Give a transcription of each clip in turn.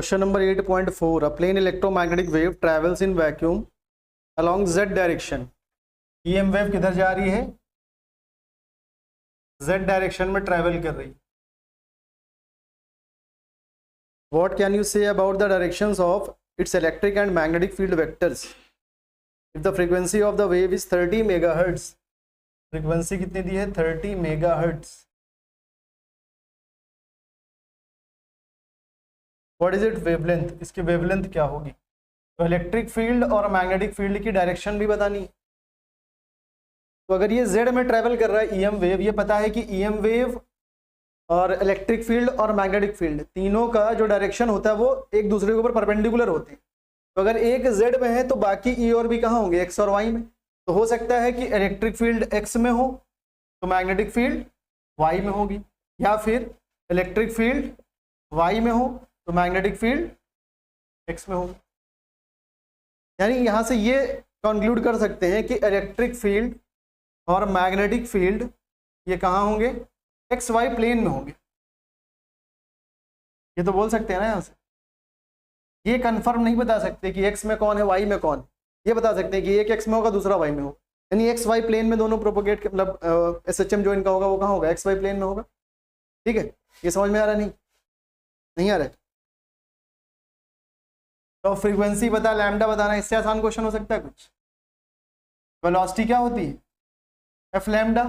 Question number 8.4 a plane electromagnetic wave travels in vacuum along z direction. EM wave किधर जा रही है? z direction में travel कर रही है। What can you say about the directions of its electric and magnetic field vectors if the frequency of the wave is 30 megahertz? Frequency कितनी दी है? 30 megahertz. What is it wavelength? इसकी wavelength क्या होगी? तो इलेक्ट्रिक फील्ड और magnetic field की direction भी बतानी। तो अगर ये z में ट्रेवल कर रहा है EM वेव, ये पता है कि EM वेव और इलेक्ट्रिक फील्ड और मैग्नेटिक फील्ड तीनों का जो डायरेक्शन होता है वो एक दूसरे के ऊपर परपेंडिकुलर होते हैं। तो अगर एक z में है तो बाकी E और B कहाँ होंगे? x और y में। तो हो सकता है कि इलेक्ट्रिक फील्ड x में हो तो मैग्नेटिक फील्ड y में होगी, या फिर इलेक्ट्रिक फील्ड y में हो तो मैग्नेटिक फील्ड x में होगी। यानी यहां से ये कंक्लूड कर सकते हैं कि इलेक्ट्रिक फील्ड और मैग्नेटिक फील्ड ये कहाँ होंगे? एक्स वाई प्लेन में होंगे। ये तो बोल सकते हैं ना यहां से। ये कंफर्म नहीं बता सकते कि x में कौन है y में कौन। ये बता सकते हैं कि एक x में होगा दूसरा y में होगा, यानी एक्स वाई प्लेन में दोनों प्रोपोगेट, मतलब SHM जो इनका होगा वो कहाँ होगा? एक्स वाई प्लेन में होगा। ठीक है, ये समझ में आ रहा है? नहीं आ रहा है? तो फ्रीक्वेंसी बता, लैम्डा बताना, इससे आसान क्वेश्चन हो सकता है कुछ? वेलोसिटी क्या होती है? F lambda.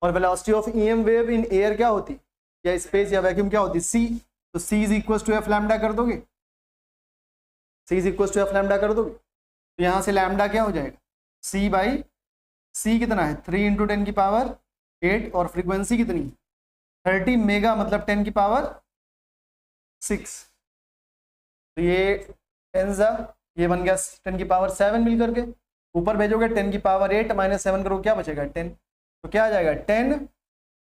और velocity of EM wave in air क्या होती है, या स्पेस या वैक्यूम क्या होती है? c। तो c is equal to F lambda कर दोगे, c is equal to F lambda कर दोगे, तो यहां से लैम्डा क्या हो जाएगा? c बाई c कितना है? 3 × 10 की पावर 8, और फ्रीक्वेंसी कितनी? 30 मेगा, मतलब 10 की पावर 6। तो ये 10 ये बन गया 10 की पावर 7 मिल करके, ऊपर भेजोगे 10 की पावर 8 माइनस 7 करो, क्या बचेगा? 10। तो क्या आ जाएगा? 10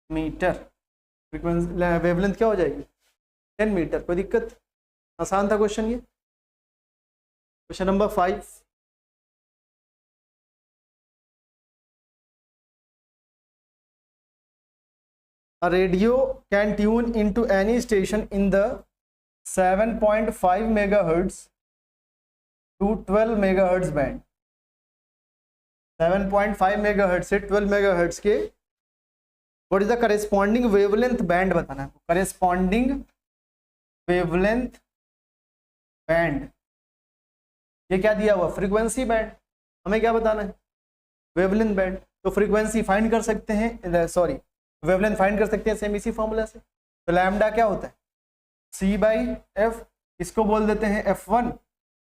मीटर। फ्रीक्वेंसी वेवलेंथ क्या हो जाएगी? 10 मीटर। कोई दिक्कत? आसान था क्वेश्चन ये। Question number 5 A radio can tune into any station in the 7.5 megahertz to 12 megahertz band। 7.5 megahertz से 12 मेगाहर्ट्ज के what is the corresponding wavelength band बताना है। करेस्पॉन्डिंग वेवलेंथ बैंड, ये क्या दिया हुआ? Frequency band. हमें क्या बताना है? Wavelength band. तो फ्रीक्वेंसी फाइंड कर सकते हैं, सॉरी वेवलेंथ फाइंड कर सकते हैं सेम इसी फॉर्मूला से। तो लैम्डा क्या होता है? c by F. इसको बोल देते हैं F1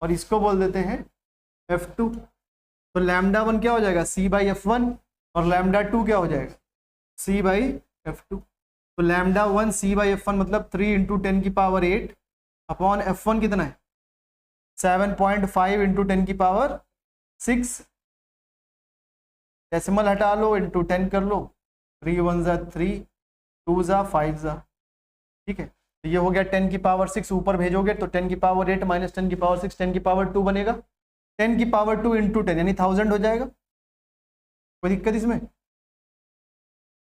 और इसको बोल देते हैं F2। तो लैम्डा 1 क्या हो जाएगा? c बाई F1, और लैम्डा 2 क्या हो जाएगा? c by F2। तो लैम्डा 1 c बाई F1 मतलब 3 × 10 की पावर 8 अपॉन F1 कितना है? 7.5 × 10 की पावर 6। डेसिमल हटा लो, इंटू 10 कर लो, 3 1 ज़ा 3, 2 ज़ा 5 ज़ा। ठीक है, तो ये हो गया 10 की पावर 6, ऊपर भेजोगे तो 10 की पावर 8 माइनस 10 की पावर 6, 10 की पावर 2 बनेगा। 10 की पावर 2 इंटू 10 यानी 1000 हो जाएगा। कोई दिक्कत इसमें?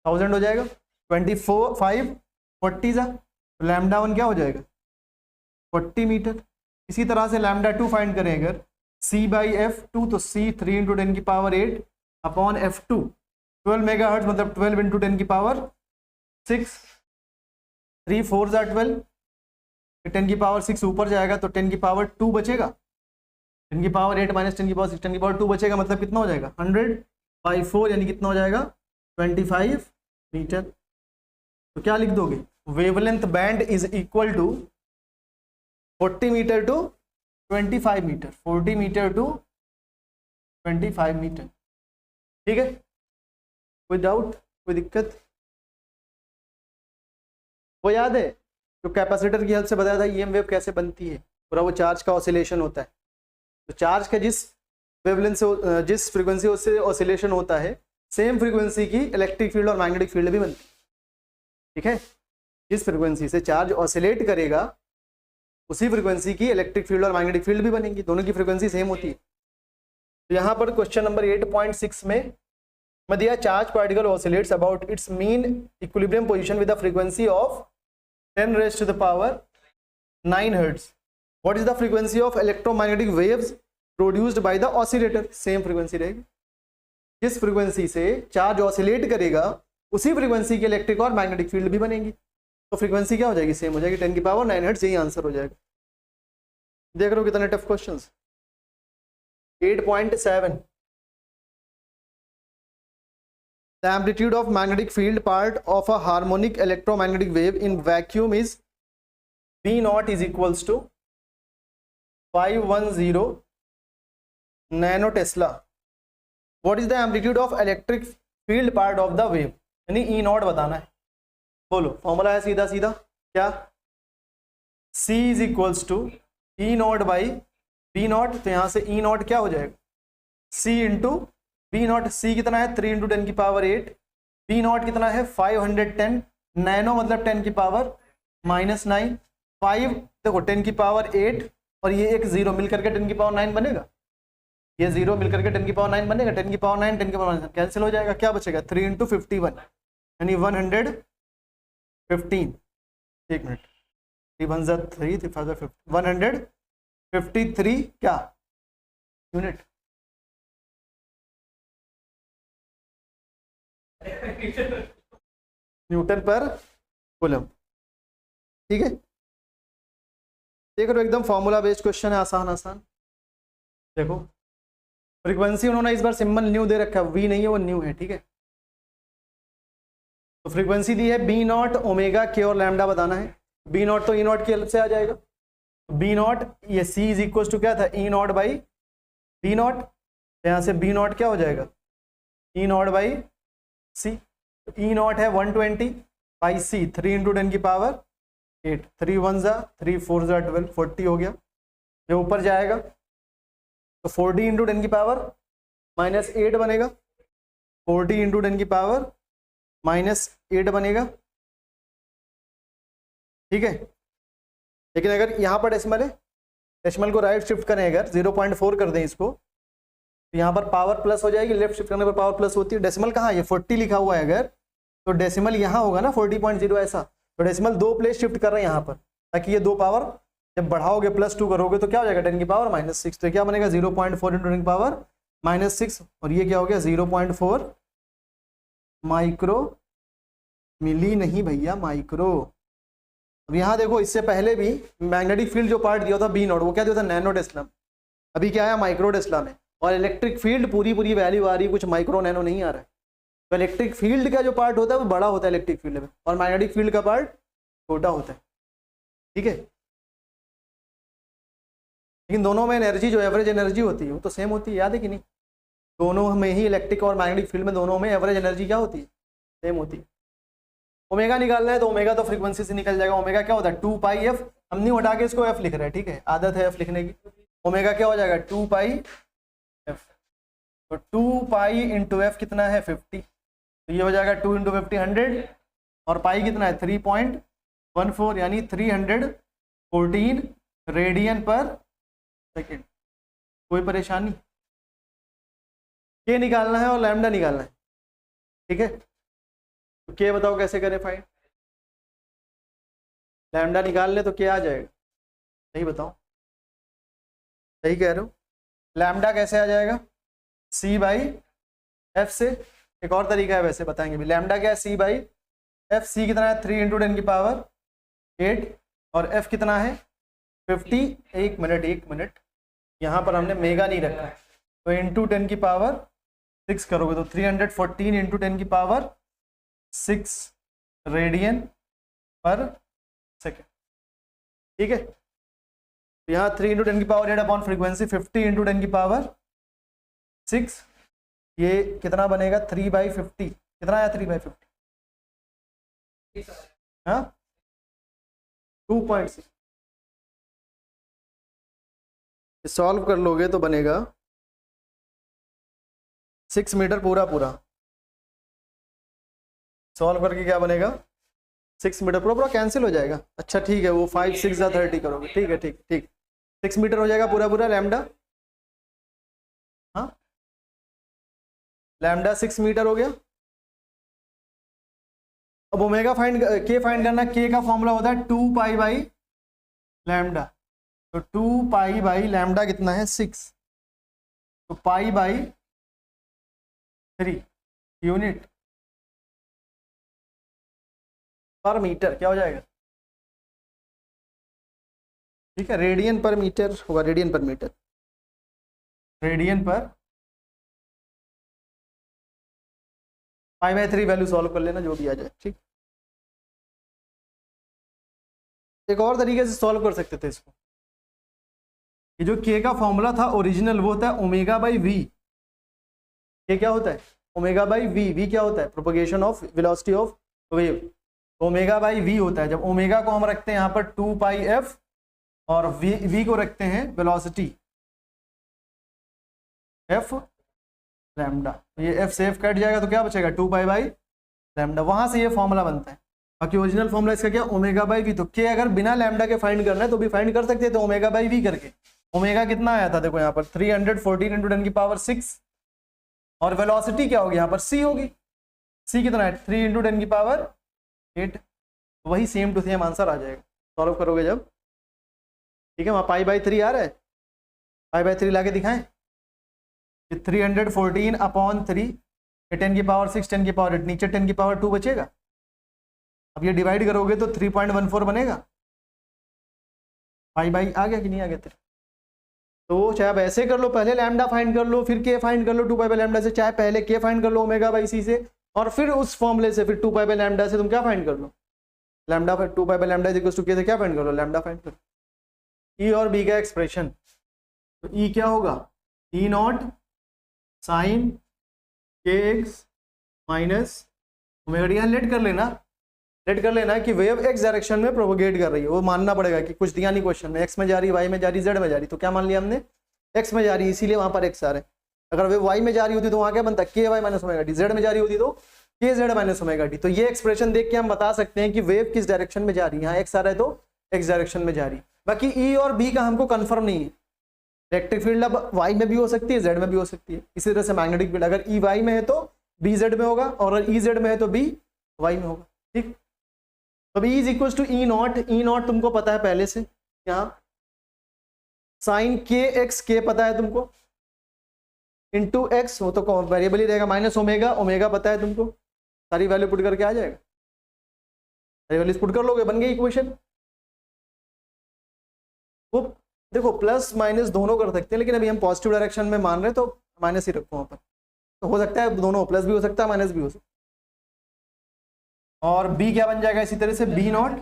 1000 हो जाएगा। 24 5 40 ज़ा, तो लैम्डा 1 क्या हो जाएगा? 40 मीटर। इसी तरह से लैम्डा 2 फाइंड करें अगर, c बाई F2, तो c 3 × 10 की पावर 8 अपॉन F2, 12 मेगाहर्ट्ज मतलब 12 × 10 की पावर 6, 3 4 ज़ा 12, 10 की पावर 6 ऊपर जाएगा तो 10 की पावर 2 बचेगा, 10 की पावर 8 माइनस 10 की पावर 6, 10 की पावर 2 बचेगा, मतलब कितना हो जाएगा? 100/4, यानी कितना हो जाएगा? 25 मीटर। तो क्या लिख दोगे? Wavelength band is equal to 40 metre to 25 metre, 40 metre to 25 metre. ठीक है, कोई डाउट, कोई दिक्कत? वो याद है जो कैपेसिटर की हेल्प से बताया था EM वेव कैसे बनती है? पूरा वो चार्ज का ऑसिलेशन होता है। तो चार्ज का जिस वेवलेंथ से, जिस फ्रीक्वेंसी से ऑसिलेशन होता है, सेम फ्रीक्वेंसी की इलेक्ट्रिक फील्ड और मैग्नेटिक फील्ड भी बनती है। ठीक है, जिस फ्रीक्वेंसी से चार्ज ऑसिलेट करेगा उसी फ्रीक्वेंसी की इलेक्ट्रिक फील्ड और मैग्नेटिक फील्ड भी बनेंगी, दोनों की फ्रीक्वेंसी सेम होती है। तो यहाँ पर क्वेश्चन नंबर 8.6 में मैं दिया charge particle oscillates about it's mean equilibrium position with the frequency of 10⁻⁹ hertz. What is the frequency of electromagnetic waves produced by the oscillator, same frequency रहेगी। जिस फ्रीक्वेंसी से चार्ज ऑसिलेट करेगा उसी frequency की electric और magnetic field भी बनेगी, तो फ्रीक्वेंसी क्या हो जाएगी, सेम हो जाएगी, 10 की पावर 9 हर्ट्ज, यही आंसर हो जाएगा। देख रहे हो कितने tough questions. 8.7 The amplitude of magnetic field part of a harmonic electromagnetic wave in vacuum is V naught is equals to 510 nanotesla. What is the amplitude of electric field part of the wave? यानी E naught बताना है। बोलो formula है सीधा सीधा क्या, C is equals to E naught by V naught, तो यहाँ से E naught क्या हो जाएगा, C इंटू बी नॉट। सी कितना है 3 × 10 की पावर 8, बी नॉट कितना है 510 नैनो मतलब 10 की पावर -9, 5 देखो 10 की पावर 8 और ये एक जीरो मिल करके 10 की पावर 9 बनेगा, ये जीरो मिल करके 10 की पावर 9 बनेगा, 10 की पावर 9 10 की पावर 9 कैंसिल हो जाएगा, क्या बचेगा 3 × 51 यानी 115। एक मिनट 3 1 3 3 5 153 क्या यूनिट न्यूटन पर कूलम। ठीक है देख लो एकदम फॉर्मूला बेस्ड क्वेश्चन है, आसान आसान। देखो फ्रीक्वेंसी उन्होंने इस बार सिंबल न्यू दे रखा है, वी नहीं है वो न्यू है, ठीक है। तो फ्रीक्वेंसी दी है बी नॉट ओमेगा के और लैम्डा बताना है, बी नॉट तो ई नॉट की हेल्प से आ जाएगा, बी नॉट ये सी इज इक्वल टू क्या था E naught by B naught, यहाँ से बी नॉट क्या हो जाएगा E naught by C, E naught है 120 बाई सी 3 × 10 की पावर 8, 3 1 3 4 12 40 हो गया, ये ऊपर जाएगा तो 40 × 10 की पावर -8 बनेगा, 40 × 10 की पावर -8 बनेगा, ठीक है। लेकिन अगर यहाँ पर डेसिमल है, डेसिमल को राइट शिफ्ट करें अगर 0.4 कर दें इसको, तो यहाँ पर पावर प्लस हो जाएगी, लेफ्ट शिफ्ट करने पर पावर प्लस होती है। डेसिमल कहाँ है, 40 लिखा हुआ है अगर, तो डेसिमल यहाँ होगा ना 40.0 ऐसा, तो डेसिमल 2 प्लेस शिफ्ट कर रहे हैं यहाँ पर, ताकि ये 2 पावर जब बढ़ाओगे +2 करोगे तो क्या हो जाएगा 10 की पावर -6, तो क्या बनेगा 0.4 × 10 की पावर -6, और ये क्या हो गया 0.4 माइक्रो मिली, नहीं भैया माइक्रो। अब यहाँ देखो इससे पहले भी मैग्नेटिक फील्ड जो पार्ट दिया था बी नॉट वो क्या दिया था नैनो टेस्ला, अभी क्या है माइक्रो टेस्ला में, और इलेक्ट्रिक फील्ड पूरी वैल्यू आ रही है, कुछ माइक्रो नैनो नहीं आ रहा है। तो इलेक्ट्रिक फील्ड का जो पार्ट होता है वो बड़ा होता है इलेक्ट्रिक फील्ड में, और मैग्नेटिक फील्ड का पार्ट छोटा होता है, ठीक है। लेकिन दोनों में एनर्जी जो एवरेज एनर्जी होती है वो तो सेम होती है, याद है कि नहीं, दोनों में ही इलेक्ट्रिक और मैग्नेटिक फील्ड में दोनों में एवरेज एनर्जी क्या होती है, सेम होती है। ओमेगा निकालना है तो ओमेगा तो फ्रीक्वेंसी से निकल जाएगा, ओमेगा क्या होता है 2πf, हम नहीं हटा के इसको एफ लिख रहे हैं, ठीक है, आदत है एफ लिखने की। ओमेगा क्या हो जाएगा 2πf, तो 2π × f कितना है 50, तो ये हो जाएगा 2 × 50 100, और पाई कितना है 3.14 यानी 314 रेडियन पर सेकेंड। कोई परेशानी, के निकालना है और लैम्डा निकालना है, ठीक है। तो के बताओ कैसे करें फाइंड, लैम्डा निकाल ले तो क्या आ जाएगा, सही बताओ, सही कह रहे हो। लैम्डा कैसे आ जाएगा C बाई एफ से, एक और तरीका है वैसे बताएंगे भी, लैम्डा क्या है C बाई एफ, C कितना है 3 × 10 की पावर 8 और F कितना है 50। एक मिनट यहाँ पर हमने मेगा नहीं रखा है, तो इंटू 10 की पावर 6 करोगे तो 314 × 10 की पावर 6 रेडियन पर सेकेंड, ठीक है। तो यहाँ 3 × 10 की पावर 8 अपॉन फ्रीक्वेंसी 50 × 10 की पावर 6, ये कितना बनेगा 3/50, कितना आया 3/50, हाँ 2.6, सॉल्व कर लोगे तो बनेगा 6 मीटर पूरा, सॉल्व करके क्या बनेगा 6 मीटर पूरा कैंसिल हो जाएगा। अच्छा ठीक है, वो 5 6 30 करोगे, ठीक है, ठीक 6 मीटर हो जाएगा पूरा लैम्डा, हाँ लैम्डा 6 मीटर हो गया। अब ओमेगा के फाइंड करना, के का फॉर्मूला होता है 2π/λ, तो 2 पाई बाई लैम्डा कितना है 6, तो पाई बाई 3 यूनिट पर मीटर क्या हो जाएगा, ठीक है, रेडियन पर मीटर होगा, रेडियन पर मीटर, रेडियन पर। पाई/3 वैल्यू सॉल्व कर लेना जो भी आ जाए, ठीक। एक और तरीके से सॉल्व कर सकते थे इसको, ये जो के का फॉर्मूला था ओरिजिनल वो होता है ओमेगा बाई वी। ये क्या होता है ओमेगा बाई वी, वी क्या होता है propagation of velocity of wave, omega by V होता है। जब ओमेगा को हम रखते हैं यहाँ पर 2 पाई एफ और वी को रखते हैं वेलोसिटी एफ लैम्डा, तो ये एफ से एफ कट जाएगा तो क्या बचेगा 2 पाई बाई लैम्डा, वहां से ये फॉर्मूला बनता है। बाकी ओरिजिनल फॉर्मूला इसका क्या ओमेगा बाई वी, तो के अगर बिना लैम्डा के फाइंड करना है तो भी फाइंड कर सकते हैं, तो ओमेगा बाई वी करके। ओमेगा कितना आया था देखो यहाँ पर 314 इंटू 10 की पावर 6, और वेलोसिटी क्या होगी यहाँ पर सी होगी, सी कितना है 3 इंटू 10 की पावर 8, वही सेम टू सेम आंसर आ जाएगा सॉल्व करोगे जब, ठीक है। वहाँ पाई/3 आ रहा है, पाई/3 लाके दिखाएं, 314/3, 10 की पावर 6, 10 की पावर 8, नीचे 10 की पावर 2 बचेगा। अब ये डिवाइड करोगे तो 3.14 बनेगा, पाई आ गया कि नहीं आ गया तेरे, तो चाहे आप ऐसे कर लो, पहले लैम्डा फाइंड कर लो फिर के फाइंड कर लो 2 पाई बाई लैम्डा से, चाहे पहले के फाइंड कर लो ओमेगा बाई सी से, और फिर उस फॉर्मूले से फिर 2 पाई बाई लैम्डा से तुम क्या फाइंड कर लो lambda, 2 pi by lambda equals to k से क्या फाइंड कर लो लैम्डा फाइंड कर। ई और बी का एक्सप्रेशन, तो ई क्या होगा ई नॉट साइन के एक्स माइनस ओमेगा डी, यहाँ लेट कर लेना कि वेव एक्स डायरेक्शन में प्रोपोगेट कर रही है, वो मानना पड़ेगा कि कुछ दिया नहीं क्वेश्चन में, एक्स में जा रही, वाई में जा रही, जेड में जा रही, तो क्या मान लिया हमने एक्स में जा रही, इसीलिए वहां पर एक्स आ रहे हैं। अगर वेव वाई में जा रही होती तो वहां क्या बनता K Y minus omega D, Z में जा रही होती तो के जेड माइनस ओमेगा डी। तो ये एक्सप्रेशन देख के हम बता सकते हैं कि वेव किस डायरेक्शन में जा रही है, यहाँ एक्स आ रहा है तो एक्स डायरेक्शन में जा रही। बाकी ई और बी का हमको कंफर्म नहीं है, इलेक्ट्रिक फील्ड अब वाई में भी हो सकती है जेड में भी हो सकती है, इसी तरह से मैग्नेटिक फील्ड अगर ई वाई में है तो बी जेड में होगा, और अगर ई जेड में है तो बी वाई में होगा, ठीक। तो B is equal to E naught तुमको पता है पहले से, यहाँ साइन के एक्स के पता है तुमको, इंटू एक्स वो तो वेरिएबल ही रहेगा, माइनस ओमेगा पता है तुमको, सारी वैल्यू पुट करके आ जाएगा, सारी वैल्यूज पुट कर लोगे बन गई इक्वेशन। वो देखो प्लस माइनस दोनों कर सकते हैं, लेकिन अभी हम पॉजिटिव डायरेक्शन में मान रहे हैं तो माइनस ही रखो वहां पर, तो हो सकता है दोनों प्लस भी हो सकता है माइनस भी हो सकता है। और बी क्या बन जाएगा इसी तरह से बी नॉट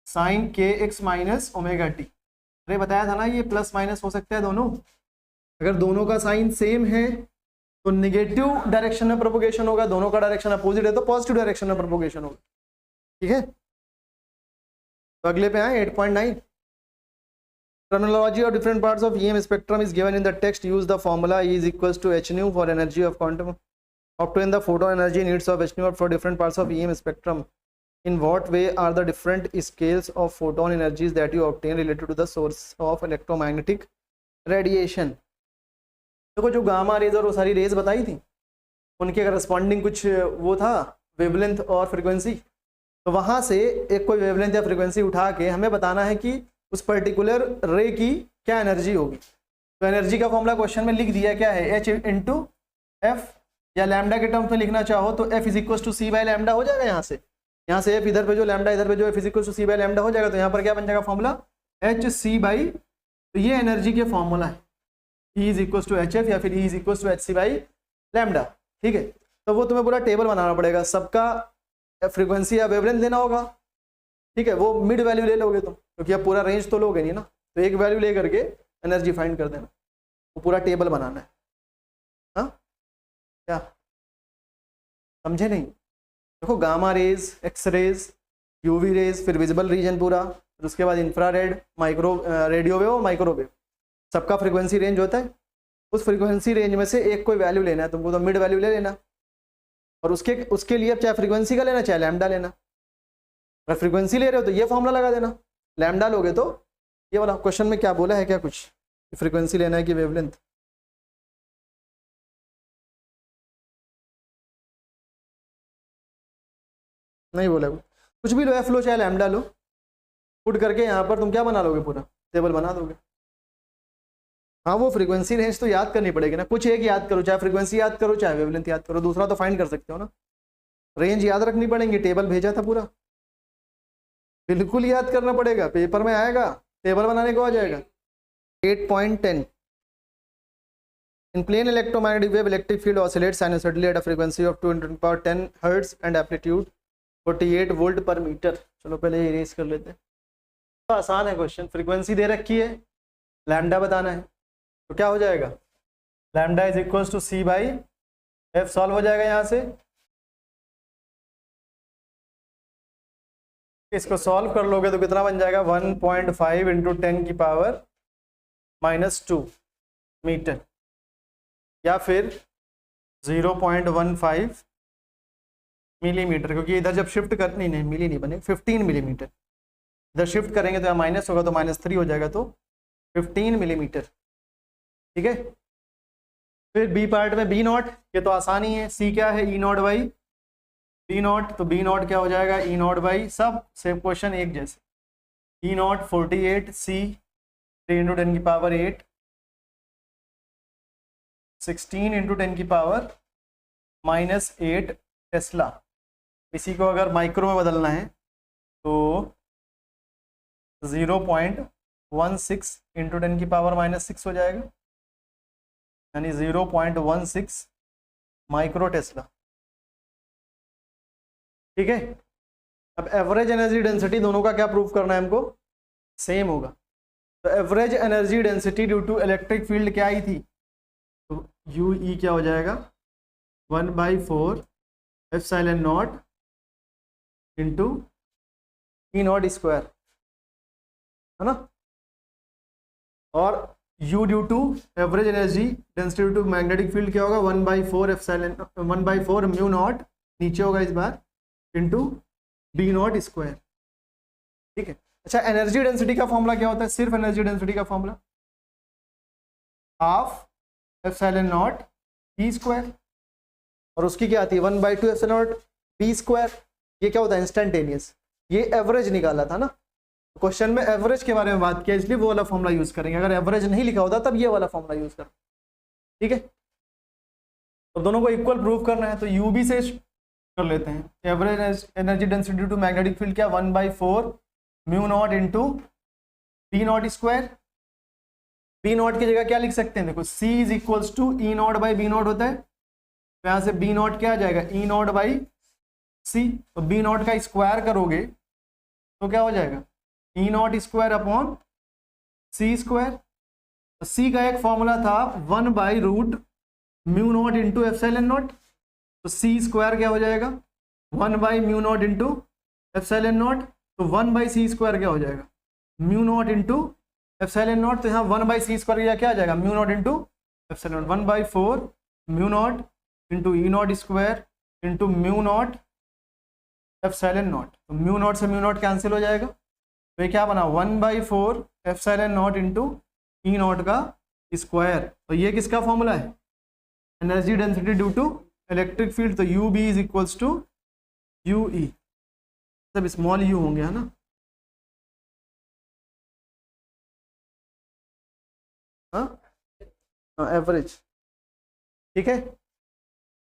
साइन के एक्स माइनस ओमेगा टी, अरे बताया था ना ये प्लस माइनस हो सकता है दोनों, अगर दोनों का साइन सेम है तो नेगेटिव डायरेक्शन में प्रोपोगेशन होगा, दोनों का डायरेक्शन अपोजिट है तो पॉजिटिव डायरेक्शन में प्रोपोगेशन होगा, ठीक है। तो अगले पे आए 8.9, terminology of different parts of EM spectrum is given in the text. Use the formula E is equals to h nu for energy of quantum. Obtain the photon energy needs of h nu for different parts of EM spectrum. In what way are the different scales of photon energies that you obtain related to the source of electromagnetic radiation? देखो जो gamma rays और वो सारी raise बताई थी उनके corresponding कुछ वो था वेवलेंथ और फ्रीक्वेंसी, तो वहां से एक कोई वेवलेंथ या फ्रीक्वेंसी उठा के हमें बताना है कि उस पर्टिकुलर रे की क्या एनर्जी होगी। तो एनर्जी का फॉर्मूला क्वेश्चन में लिख दिया क्या है एच इंटू एफ, या लैम्डा के टर्म्स में लिखना चाहो तो F is equal to C by lambda हो जाएगा, यहाँ से एफ इधर पे जो लैम्डा इधर पे जो F is equal to C by lambda हो जाएगा, तो यहाँ पर क्या बन जाएगा फॉर्मूला एच सी बाई, तो ये एनर्जी के फॉर्मूला है E is equal to H F या फिर E is equal to H C by lambda, ठीक है। तो वो तुम्हें पूरा टेबल बनाना पड़ेगा, सबका फ्रीक्वेंसी या वेवलेंथ लेना होगा, ठीक है, वो मिड वैल्यू ले लोगे तुम, क्योंकि अब पूरा रेंज तो लोगे नहीं ना, तो एक वैल्यू ले करके एनर्जी फाइंड कर देना, वो पूरा टेबल बनाना है। हाँ क्या समझे नहीं? देखो gamma rays, X rays, UV rays, फिर विजिबल रीजन पूरा, फिर उसके बाद इंफ्रारेड, माइक्रो रेडियोवेव और माइक्रोवेव, सबका फ्रीक्वेंसी रेंज होता है। उस फ्रीक्वेंसी रेंज में से एक कोई वैल्यू लेना है तुमको, तो मिड वैल्यू ले लेना, और उसके लिए चाहे फ्रीक्वेंसी का लेना चाहे लैम्डा लेना। अगर फ्रीक्वेंसी ले रहे हो तो ये फॉर्मूला लगा देना, लैम्डा लोगे तो ये वाला। क्वेश्चन में क्या बोला है, क्या कुछ फ्रीक्वेंसी लेना है कि वेवलेंथ? नहीं बोला कुछ भी लो, एफ लो चाहे लैम्डा लो, पुट करके यहाँ पर तुम क्या बना लोगे पूरा टेबल बना दोगे। हाँ वो फ्रीक्वेंसी रेंज तो याद करनी पड़ेगी ना, कुछ एक याद करो, चाहे फ्रीक्वेंसी याद करो चाहे वेवलेंथ याद करो, दूसरा तो फाइंड कर सकते हो ना। रेंज याद रखनी पड़ेगी, टेबल भेजा था पूरा, बिल्कुल याद करना पड़ेगा, पेपर में आएगा, टेबल बनाने को आ जाएगा। 8.10 In plane electromagnetic wave, electric field oscillates sinusoidally at a frequency of 210 Hz and amplitude 48 volt पर मीटर। चलो पहले इरेज कर लेते हैं, तो आसान है क्वेश्चन। फ्रीक्वेंसी दे रखी है, लैम्डा बताना है, तो क्या हो जाएगा, lambda is equals to C by F. Solve हो जाएगा यहाँ से, इसको सॉल्व कर लोगे तो कितना बन जाएगा, 1.5 इंटू 10 की पावर -2 मीटर, या फिर 0.15 मिलीमीटर, क्योंकि इधर जब शिफ्ट कर नहीं मिली नहीं बने 15 मिलीमीटर, इधर शिफ्ट करेंगे तो यहाँ माइनस होगा तो -3 हो जाएगा, तो 15 मिलीमीटर। ठीक है, फिर बी पार्ट में बी नॉट, ये तो आसानी है, सी क्या है, ई नॉट बाई बी नॉट, तो बी नॉट क्या हो जाएगा, ई नॉट बाई, सब सेम क्वेश्चन एक जैसे, ई नॉट 48, सी 3 इंटू 10 की पावर 8, 16 इंटू 10 की पावर -8 टेस्ला। इसी को अगर माइक्रो में बदलना है तो 0.16 इंटू 10 की पावर -6 हो जाएगा, यानी 0.16 माइक्रो टेस्ला। ठीक है, अब एवरेज एनर्जी डेंसिटी दोनों का क्या प्रूफ करना है हमको, सेम होगा। तो average energy density due to electric field क्या आई थी, तो यू ई क्या हो जाएगा, 1/4 epsilon naught into E naught square, है ना। और U due to average energy density due to magnetic field क्या होगा, 1/4 एप्सिलॉन 1/4 म्यू नॉट, नीचे होगा इस बार, इंटू बी नॉट स्क्वायर। ठीक है, अच्छा एनर्जी डेंसिटी का फॉर्मूला क्या होता है, सिर्फ एनर्जी डेंसिटी का formula half epsilon not E square, और उसकी क्या आती है 1/2 एप्सिलॉन नॉट बी स्क्वायर। ये क्या होता है, इंस्टेंटेनियस, ये एवरेज निकाला था ना, क्वेश्चन में एवरेज के बारे में बात किया, इसलिए वो वाला फॉर्मूला यूज करेंगे, अगर एवरेज नहीं लिखा होता तब ये वाला फॉर्मूला यूज कर। ठीक है, तो दोनों को इक्वल प्रूव करना है, तो यू बी से कर लेते हैं, average energy density due to magnetic field क्या, 1/4 mu naught into B naught square. B naught की जगह क्या लिख सकते हैं, देखो C is equals to E naught by B naught होता है, तो यहाँ से बी नॉट क्या आ जाएगा, ई नॉट बाई सी, तो बी नॉट का स्क्वायर करोगे तो क्या हो जाएगा, E naught square upon C square. तो सी का एक फॉर्मूला था one by root mu naught into epsilon naught, तो सी स्क्वायर क्या हो जाएगा, 1/म्यू नॉट इंटू एप्सिलॉन नॉट, तो 1/सी स्क्वायर क्या हो जाएगा, mu naught into epsilon naught, तो यहाँ 1/सी स्क्वायर क्या आ जाएगा, mu naught into epsilon naught, 1/4 mu naught into E naught square into mu naught epsilon naught, तो म्यू नॉट से म्यू नॉट कैंसिल हो जाएगा, तो ये क्या बना 1/4 epsilon naught into E naught का स्क्वायर। तो ये किसका फॉर्मूला है, energy density due to electric field, तो U B is equals to U E, सब स्मॉल यू होंगे, है ना। हाँ एवरेज, ठीक है।